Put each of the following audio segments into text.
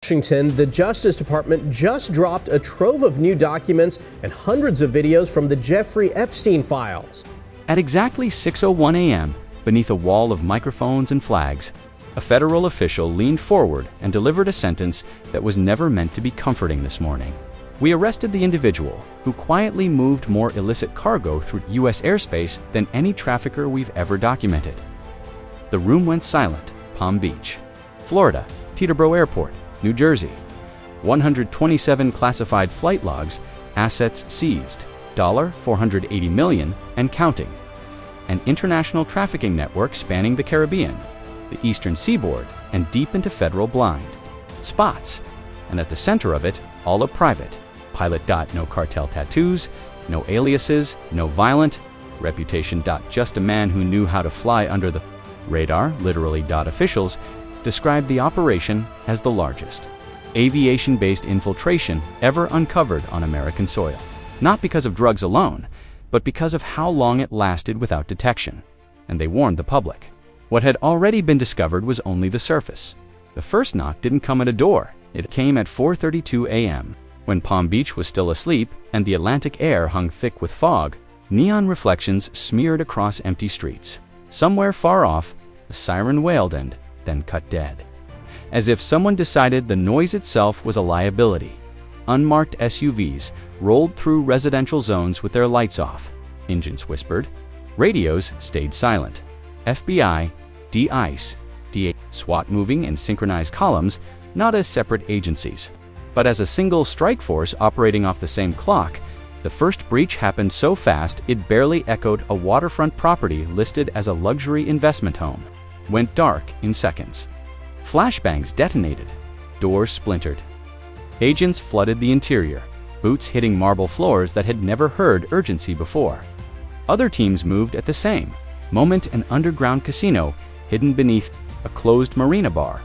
Washington, the Justice Department just dropped a trove of new documents and hundreds of videos from the Jeffrey Epstein files. At exactly 6:01 a.m., beneath a wall of microphones and flags, a federal official leaned forward and delivered a sentence that was never meant to be comforting this morning. We arrested the individual who quietly moved more illicit cargo through U.S. airspace than any trafficker we've ever documented. The room went silent. Palm Beach, Florida, Teterboro Airport, New Jersey. 127 classified flight logs, assets seized, $480 million and counting. An international trafficking network spanning the Caribbean, the eastern seaboard, and deep into federal blind spots. And at the center of it, all a private. Pilot. No cartel tattoos, no aliases, no violent. Reputation. Just a man who knew how to fly under the radar, literally. Officials described the operation as the largest aviation-based infiltration ever uncovered on American soil. Not because of drugs alone, but because of how long it lasted without detection. And they warned the public. What had already been discovered was only the surface. The first knock didn't come at a door. It came at 4:32 a.m. when Palm Beach was still asleep and the Atlantic air hung thick with fog. Neon reflections smeared across empty streets. Somewhere far off, a siren wailed and then cut dead. As if someone decided the noise itself was a liability. Unmarked SUVs rolled through residential zones with their lights off. Engines whispered. Radios stayed silent. FBI, D-ICE, DA, SWAT moving in synchronized columns, not as separate agencies, but as a single strike force operating off the same clock. The first breach happened so fast it barely echoed a waterfront property listed as a luxury investment home. Went dark in seconds. Flashbangs detonated. Doors splintered. Agents flooded the interior, boots hitting marble floors that had never heard urgency before. Other teams moved at the same moment. An underground casino hidden beneath a closed marina bar.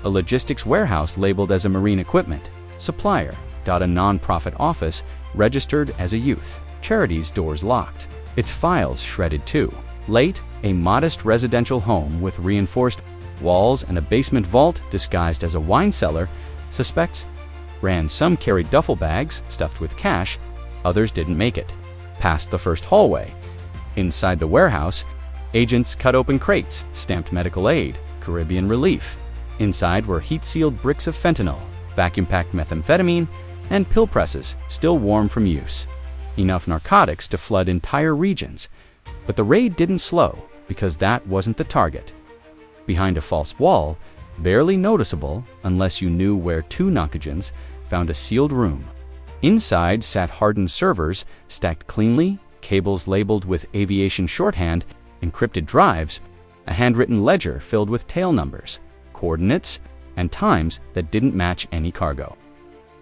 A logistics warehouse labeled as a marine equipment supplier. A non-profit office registered as a youth charity's doors locked. Its files shredded too. Late, a modest residential home with reinforced walls and a basement vault disguised as a wine cellar. Suspects ran. Some carried duffel bags stuffed with cash, others didn't make it past the first hallway. Inside the warehouse, agents cut open crates, stamped medical aid, Caribbean relief. Inside were heat-sealed bricks of fentanyl, vacuum-packed methamphetamine, and pill presses still warm from use. Enough narcotics to flood entire regions. But the raid didn't slow, because that wasn't the target. Behind a false wall, barely noticeable unless you knew where two knockagens, found a sealed room. Inside sat hardened servers, stacked cleanly, cables labeled with aviation shorthand, encrypted drives, a handwritten ledger filled with tail numbers, coordinates, and times that didn't match any cargo.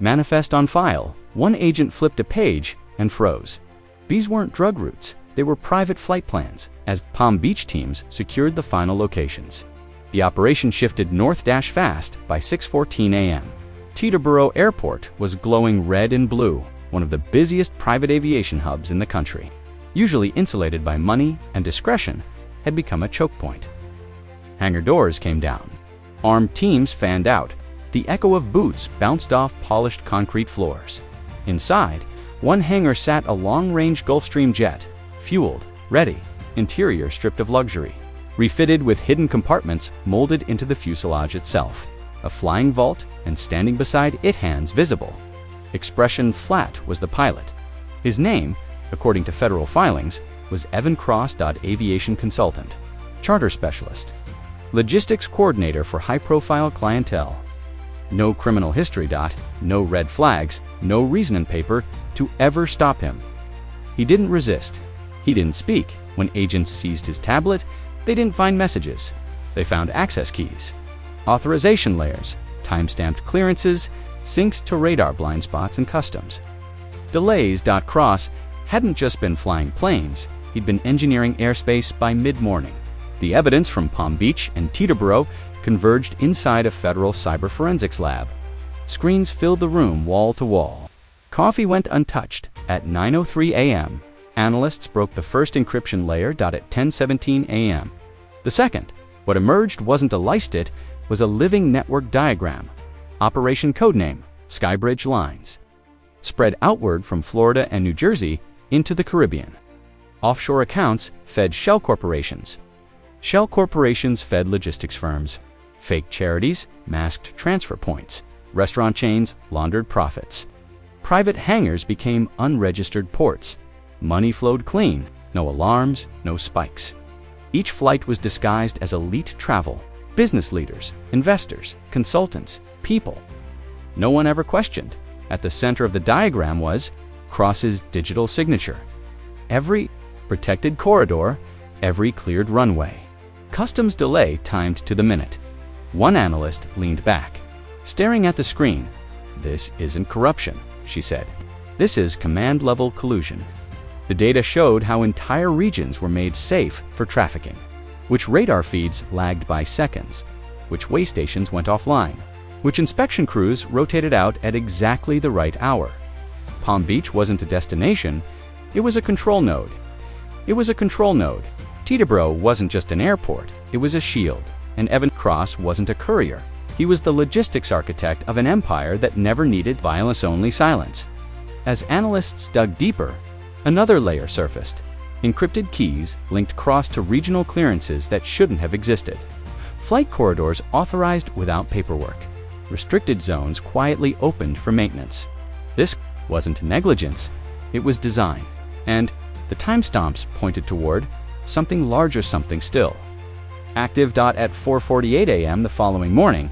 Manifest on file. One agent flipped a page and froze. These weren't drug routes. They were private flight plans, as Palm Beach teams secured the final locations. The operation shifted north-fast by 6:14 a.m. Teterboro Airport was glowing red and blue, one of the busiest private aviation hubs in the country. Usually insulated by money and discretion, had become a choke point. Hangar doors came down. Armed teams fanned out. The echo of boots bounced off polished concrete floors. Inside, one hangar sat a long-range Gulfstream jet, fueled, ready, interior stripped of luxury, refitted with hidden compartments molded into the fuselage itself. A flying vault, and standing beside it, hands visible. Expression flat, was the pilot. His name, according to federal filings, was Evan Cross. Aviation consultant, charter specialist, logistics coordinator for high-profile clientele. No criminal history. No red flags, no reason in paper to ever stop him. He didn't resist. He didn't speak. When agents seized his tablet, they didn't find messages. They found access keys, authorization layers, time-stamped clearances, syncs to radar blind spots and customs. Delays. Cross hadn't just been flying planes, he'd been engineering airspace by mid-morning. The evidence from Palm Beach and Teterboro converged inside a federal cyber forensics lab. Screens filled the room wall to wall. Coffee went untouched. At 9:03 a.m., analysts broke the first encryption layer. At 10:17 a.m., the second. What emerged wasn't a lice, it was a living network diagram. Operation Codename Skybridge Lines, spread outward from Florida and New Jersey into the Caribbean. Offshore accounts fed shell corporations. Shell corporations fed logistics firms. Fake charities masked transfer points. Restaurant chains laundered profits. Private hangars became unregistered ports. Money flowed clean, no alarms, no spikes. Each flight was disguised as elite travel, business leaders, investors, consultants, people. No one ever questioned. At the center of the diagram was Cross's digital signature. Every protected corridor, every cleared runway. Customs delay timed to the minute. One analyst leaned back, staring at the screen. "This isn't corruption," she said. "This is command-level collusion." The data showed how entire regions were made safe for trafficking, which radar feeds lagged by seconds, which way stations went offline, which inspection crews rotated out at exactly the right hour. Palm Beach wasn't a destination, it was a control node. It was a control node. Teterboro wasn't just an airport, it was a shield. And Evan Cross wasn't a courier. He was the logistics architect of an empire that never needed violence-only silence. As analysts dug deeper, another layer surfaced. Encrypted keys linked Cross to regional clearances that shouldn't have existed. Flight corridors authorized without paperwork. Restricted zones quietly opened for maintenance. This wasn't negligence, it was design. And the timestamps pointed toward something larger, something still. Active. At 4:48 a.m. the following morning,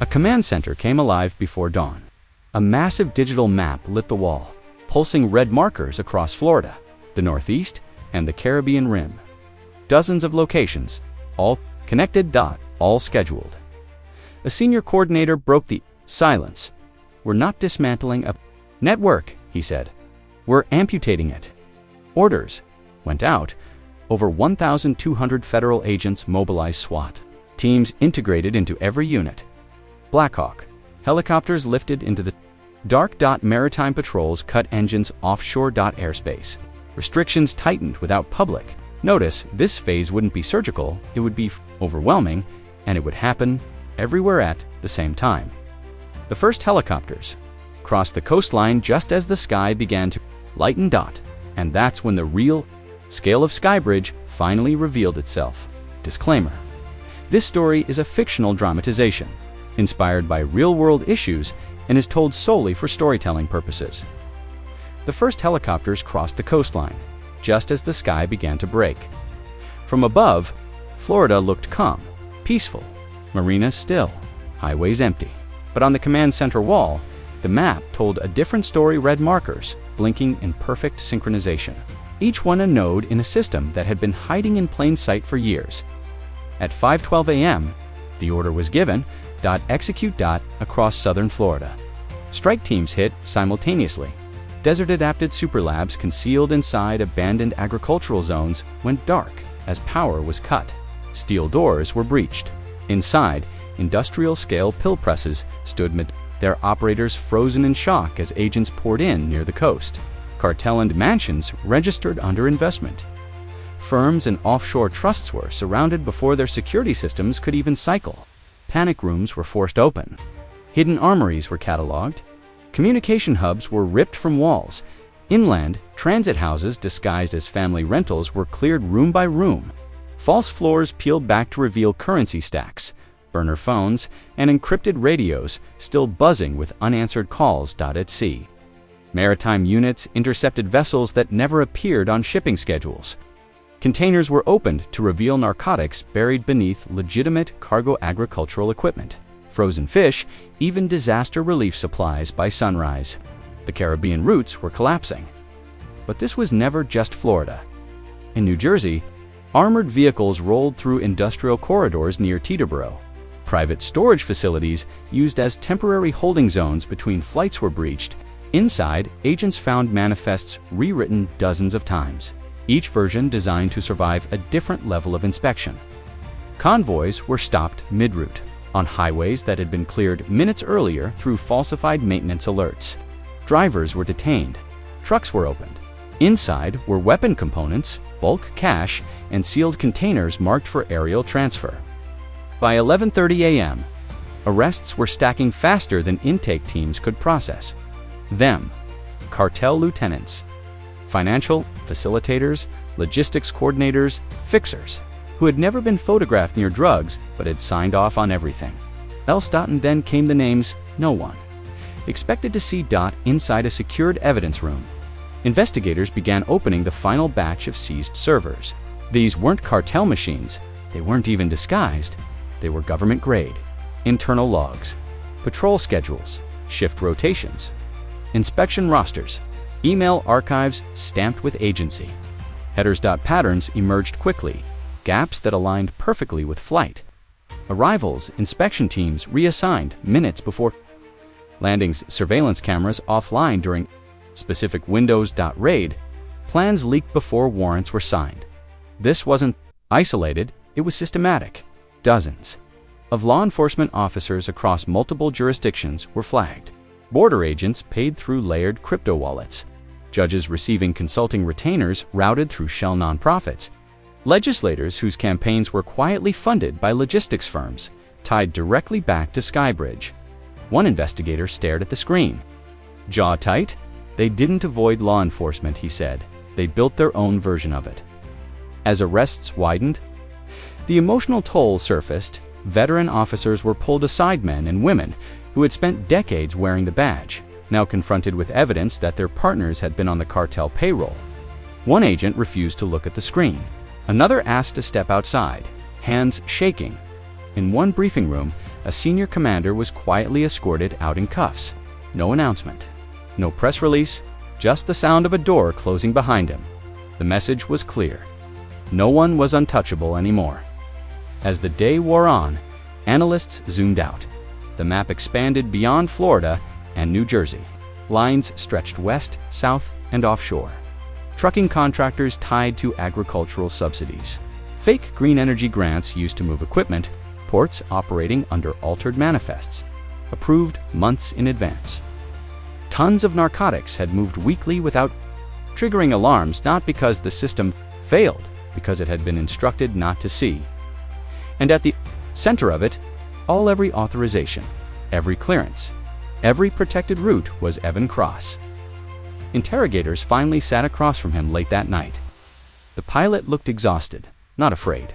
a command center came alive before dawn. A massive digital map lit the wall, pulsing red markers across Florida, the Northeast, and the Caribbean rim. Dozens of locations, all connected. All scheduled. A senior coordinator broke the silence. "We're not dismantling a network," he said. "We're amputating it." Orders went out. Over 1,200 federal agents mobilized SWAT. Teams integrated into every unit. Blackhawk helicopters lifted into the dark. Maritime patrols cut engines offshore. Airspace restrictions tightened without public notice. This phase wouldn't be surgical, it would be overwhelming, and it would happen everywhere at the same time. The first helicopters crossed the coastline just as the sky began to lighten. And that's when the real scale of Skybridge finally revealed itself. Disclaimer: this story is a fictional dramatization, inspired by real-world issues, and is told solely for storytelling purposes. The first helicopters crossed the coastline, just as the sky began to break. From above, Florida looked calm, peaceful, marinas still, highways empty. But on the command center wall, the map told a different story. Red markers, blinking in perfect synchronization. Each one a node in a system that had been hiding in plain sight for years. At 5:12 a.m., the order was given. Execute. Across southern Florida. Strike teams hit simultaneously. Desert-adapted superlabs concealed inside abandoned agricultural zones went dark as power was cut. Steel doors were breached. Inside, industrial-scale pill presses stood mid, their operators frozen in shock as agents poured in near the coast. Cartel-owned mansions registered under investment. Firms and offshore trusts were surrounded before their security systems could even cycle. Panic rooms were forced open. Hidden armories were cataloged. Communication hubs were ripped from walls. Inland, transit houses disguised as family rentals were cleared room by room. False floors peeled back to reveal currency stacks, burner phones, and encrypted radios still buzzing with unanswered calls. At sea, maritime units intercepted vessels that never appeared on shipping schedules. Containers were opened to reveal narcotics buried beneath legitimate cargo agricultural equipment. Frozen fish, even disaster relief supplies by sunrise. The Caribbean routes were collapsing. But this was never just Florida. In New Jersey, armored vehicles rolled through industrial corridors near Teterboro. Private storage facilities used as temporary holding zones between flights were breached. Inside, agents found manifests rewritten dozens of times, each version designed to survive a different level of inspection. Convoys were stopped mid-route on highways that had been cleared minutes earlier through falsified maintenance alerts. Drivers were detained. Trucks were opened. Inside were weapon components, bulk cash, and sealed containers marked for aerial transfer. By 11:30 a.m., Arrests were stacking faster than intake teams could process. Them, cartel lieutenants, financial facilitators, logistics coordinators, fixers, who had never been photographed near drugs but had signed off on everything. Else. And then came the names no one expected to see. Inside a secured evidence room, investigators began opening the final batch of seized servers. These weren't cartel machines, they weren't even disguised, they were government-grade. Internal logs, patrol schedules, shift rotations, inspection rosters, email archives stamped with agency. Headers. Patterns emerged quickly, gaps that aligned perfectly with flight. Arrivals, inspection teams reassigned minutes before landings, surveillance cameras offline during specific windows. Raid, plans leaked before warrants were signed. This wasn't isolated, it was systematic. Dozens of law enforcement officers across multiple jurisdictions were flagged. Border agents paid through layered crypto wallets. Judges receiving consulting retainers routed through shell nonprofits. Legislators whose campaigns were quietly funded by logistics firms, tied directly back to Skybridge. One investigator stared at the screen. Jaw tight? They didn't avoid law enforcement, he said. They built their own version of it. As arrests widened, the emotional toll surfaced. Veteran officers were pulled aside, men and women who had spent decades wearing the badge, now confronted with evidence that their partners had been on the cartel payroll. One agent refused to look at the screen. Another asked to step outside, hands shaking. In one briefing room, a senior commander was quietly escorted out in cuffs. No announcement, no press release, just the sound of a door closing behind him. The message was clear. No one was untouchable anymore. As the day wore on, analysts zoomed out. The map expanded beyond Florida and New Jersey. Lines stretched west, south, and offshore. Trucking contractors tied to agricultural subsidies. Fake green energy grants used to move equipment. Ports operating under altered manifests, approved months in advance. Tons of narcotics had moved weekly without triggering alarms, not because the system failed, because it had been instructed not to see. And at the center of it, every authorization, every clearance, every protected route was Evan Cross. Interrogators finally sat across from him late that night. The pilot looked exhausted, not afraid.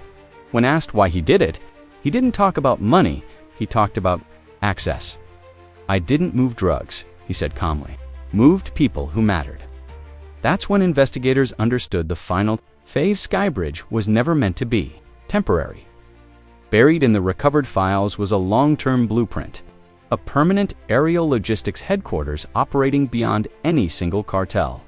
When asked why he did it, he didn't talk about money, he talked about access. I didn't move drugs, he said calmly. Moved people who mattered. That's when investigators understood the final phase. Skybridge was never meant to be temporary. Buried in the recovered files was a long-term blueprint, a permanent aerial logistics headquarters operating beyond any single cartel.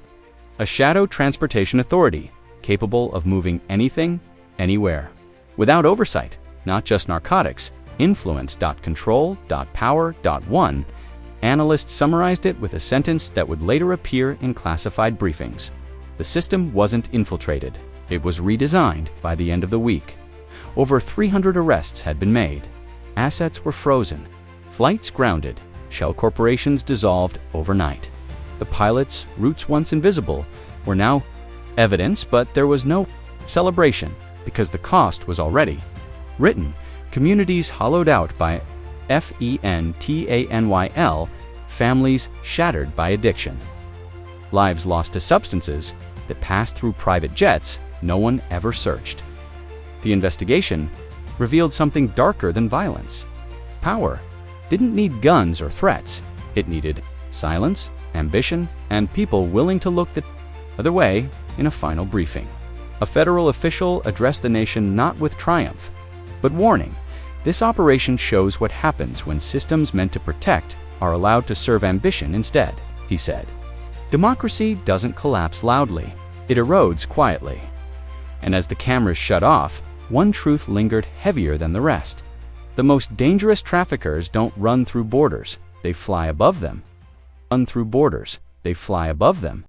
A shadow transportation authority capable of moving anything, anywhere, without oversight. Not just narcotics, influence. Control. Power. One. Analysts summarized it with a sentence that would later appear in classified briefings. The system wasn't infiltrated. It was redesigned by the end of the week. Over 300 arrests had been made. Assets were frozen. Flights grounded. Shell corporations dissolved overnight. The pilots, roots once invisible, were now evidence, but there was no celebration because the cost was already written. Communities hollowed out by fentanyl, families shattered by addiction. Lives lost to substances that passed through private jets no one ever searched. The investigation revealed something darker than violence. Power didn't need guns or threats. It needed silence, ambition, and people willing to look the other way. In a final briefing, a federal official addressed the nation not with triumph, but warning. This operation shows what happens when systems meant to protect are allowed to serve ambition instead, he said. Democracy doesn't collapse loudly, it erodes quietly. And as the cameras shut off, one truth lingered heavier than the rest. The most dangerous traffickers don't run through borders, they fly above them. Run through borders, they fly above them.